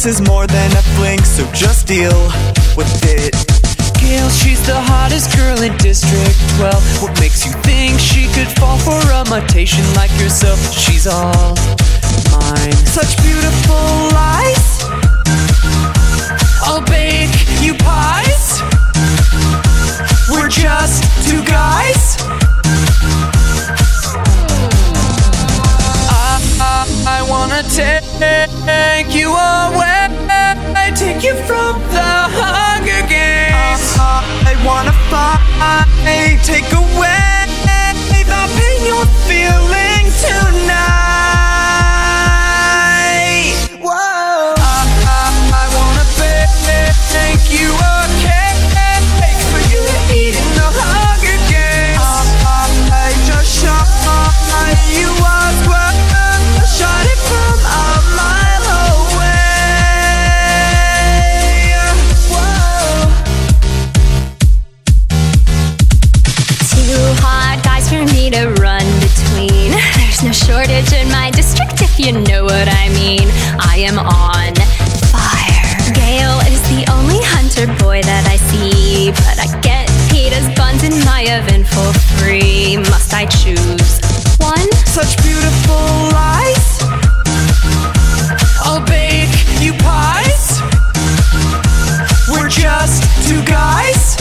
This is more than a fling, so just deal with it. Gail, she's the hottest girl in District 12. What makes you think she could fall for a mutation like yourself? She's all mine. Such beautiful lies. I'll bake you pies. We're just two guys. I wanna take you away, take you from the Hunger Games. I wanna fight, take away the pain you're feeling tonight. Whoa. I wanna bake you a cake for you to eat in the Hunger Games. I just shot you as well. Shot it from a mile away. Whoa. Two hot guys for me to run between. There's no shortage in my district, if you know what I mean. I am on fire. Gale is the only hunter boy that I see, but I get Peter's buns in my oven for free. Must I choose one? Such beautiful lies. I'll bake you pies. We're just two guys.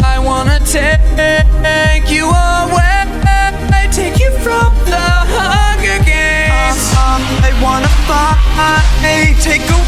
I wanna take you away, take you from the Hunger Games. I wanna fight, take away